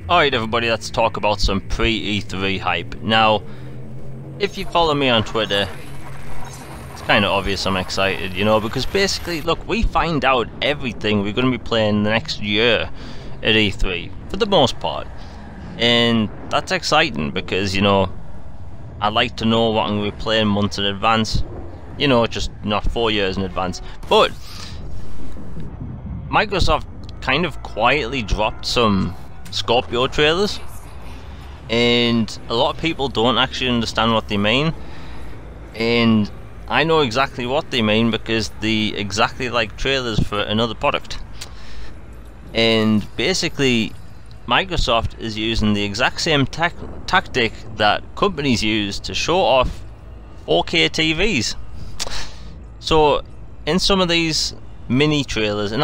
Alright everybody, let's talk about some pre-E3 hype. Now, if you follow me on Twitter, it's kind of obvious I'm excited, you know, because basically, look, we find out everything we're going to be playing the next year at E3, for the most part. And that's exciting because, you know, I like to know what I'm going to be playing months in advance. You know, just not 4 years in advance. But Microsoft kind of quietly dropped some Scorpio trailers, and a lot of people don't actually understand what they mean, and I know exactly what they mean because they exactly like trailers for another product. And basically Microsoft is using the exact same tactic that companies use to show off 4K TVs. So in some of these mini trailers, and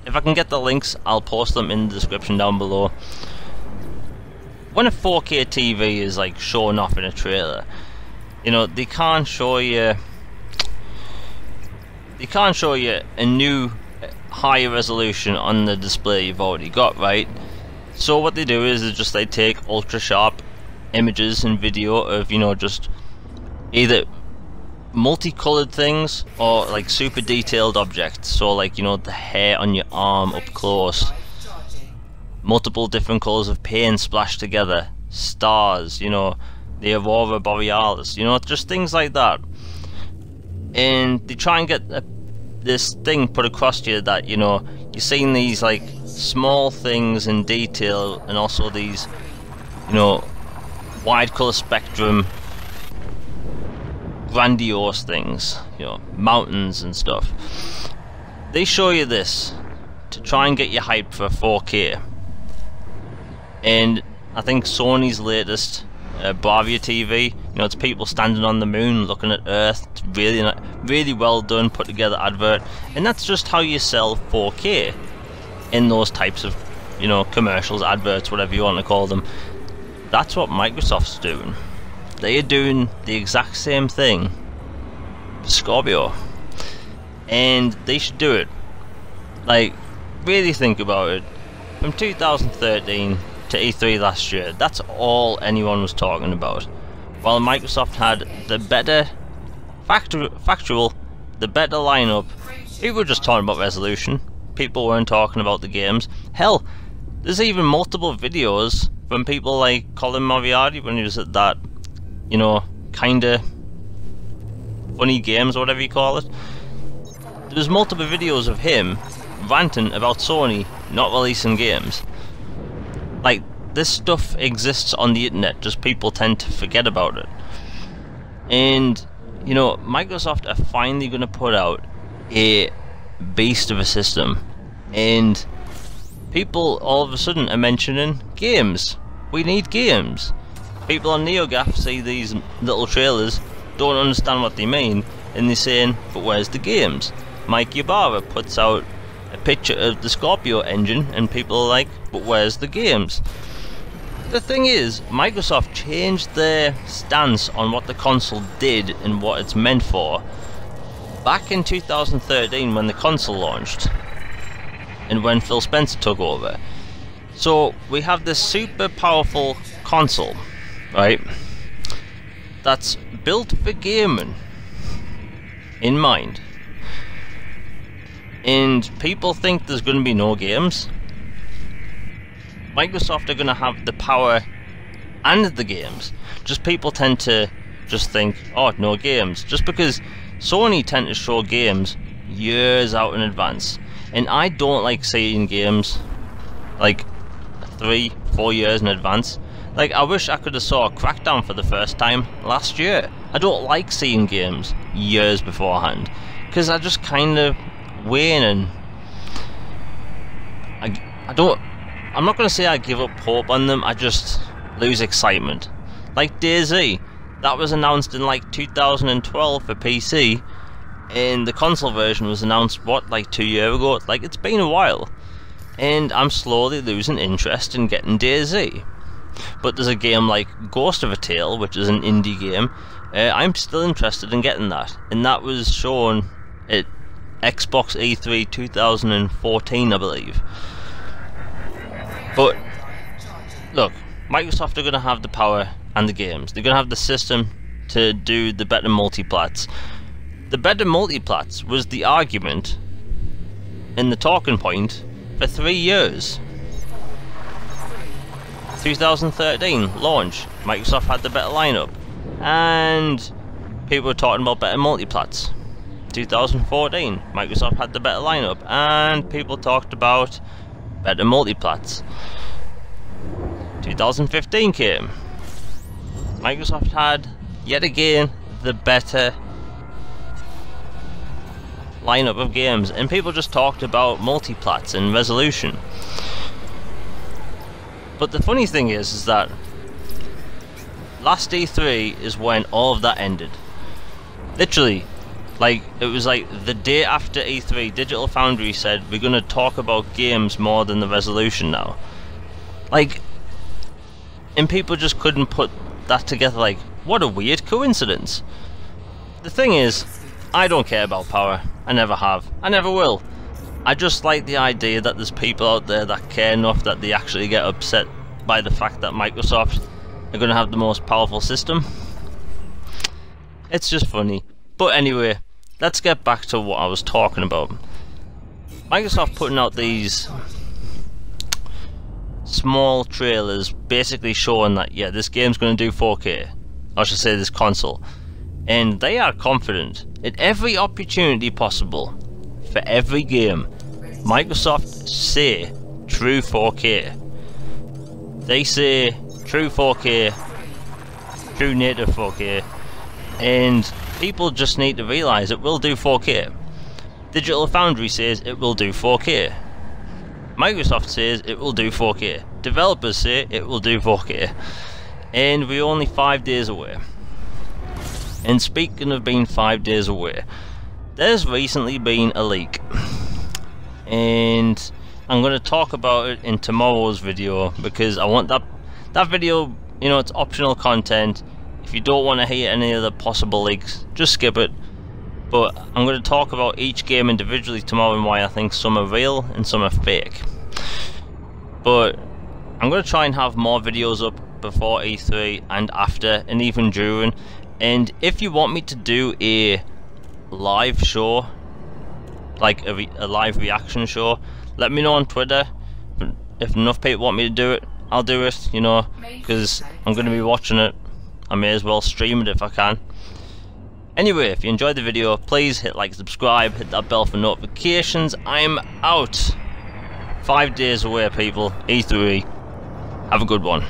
if I can get the links, I'll post them in the description down below. When a 4K TV is like showing off in a trailer, you know, they can't show you a new higher resolution on the display you've already got, right? So what they do is they take ultra sharp images and video of, you know, just either multicolored things or like super detailed objects. So like, you know, the hair on your arm up close, multiple different colors of paint splashed together, stars, you know, the aurora borealis, you know, just things like that. And they try and get this thing put across to you that, you know, you're seeing these like small things in detail, and also these, you know, wide color spectrum grandiose things, you know, mountains and stuff. They show you this to try and get you hyped for 4K. And I think Sony's latest Bravia TV, you know, it's people standing on the moon looking at Earth. It's really well done, put together advert, and that's just how you sell 4K in those types of, you know, commercials, adverts, whatever you want to call them. That's what Microsoft's doing. They are doing the exact same thing for Scorpio, and they should do it. Like, really think about it. From 2013 to E3 last year, that's all anyone was talking about. While Microsoft had the better the better lineup, people were just talking about resolution. People weren't talking about the games. Hell, there's even multiple videos from people like Colin Moriarty when he was at that, you know, kinda funny games or whatever you call it. There's multiple videos of him ranting about Sony not releasing games. Like, this stuff exists on the internet, just people tend to forget about it. And, you know, Microsoft are finally going to put out a beast of a system, and people all of a sudden are mentioning games. We need games. People on NeoGAF see these little trailers, don't understand what they mean, and they're saying, but where's the games? Mike Ybarra puts out a picture of the Scorpio engine, and people are like, but where's the games? The thing is, Microsoft changed their stance on what the console did and what it's meant for back in 2013 when the console launched and when Phil Spencer took over. So we have this super powerful console, right, that's built for gaming in mind, and people think there's going to be no games. Microsoft are going to have the power and the games. Just people tend to just think, oh, no games, just because Sony tend to show games years out in advance, and I don't like seeing games like 3-4 years in advance. Like, I wish I could have saw Crackdown for the first time last year. I don't like seeing games years beforehand, because I just kind of wane, and I'm not going to say I give up hope on them, I just lose excitement. Like DayZ, that was announced in like 2012 for PC, and the console version was announced, what, like 2 years ago? Like, it's been a while, and I'm slowly losing interest in getting DayZ. But there's a game like Ghost of a Tale, which is an indie game, I'm still interested in getting that, and that was shown at Xbox E3 2014, I believe. But look, Microsoft are going to have the power and the games. They're going to have the system to do the better multiplats. The better multiplats was the argument in the talking point for 3 years. 2013 launch, Microsoft had the better lineup, and people were talking about better multiplats. 2014, Microsoft had the better lineup, and people talked about better multiplats. 2015 came, Microsoft had yet again the better lineup of games, and people just talked about multiplats and resolution. But the funny thing is that last E3 is when all of that ended. Literally, like, it was like the day after E3, Digital Foundry said, we're gonna talk about games more than the resolution now. Like, and people just couldn't put that together. Like, what a weird coincidence. The thing is, I don't care about power. I never have. I never will. I just like the idea that there's people out there that care enough that they actually get upset by the fact that Microsoft are going to have the most powerful system. It's just funny. But anyway, let's get back to what I was talking about. Microsoft putting out these small trailers basically showing that, yeah, this game's going to do 4K. I should say this console. And they are confident at every opportunity possible for every game. Microsoft say true 4K. They say true 4K, true native 4K, and people just need to realise it will do 4K. Digital Foundry says it will do 4K. Microsoft says it will do 4K. Developers say it will do 4K. And we're only 5 days away. And speaking of being 5 days away, there's recently been a leak. And I'm going to talk about it in tomorrow's video, because I want that video, you know, it's optional content. If you don't want to hear any of the possible leaks, just skip it. But I'm going to talk about each game individually tomorrow and why I think some are real and some are fake. But I'm going to try and have more videos up before E3 and after, and even during. And if you want me to do a live show, like a live reaction show, let me know on Twitter. If enough people want me to do it, I'll do it, you know, because I'm going to be watching it. I may as well stream it if I can. Anyway, if you enjoyed the video, please hit like, subscribe, hit that bell for notifications. I'm out. 5 days away, people. E3. Have a good one.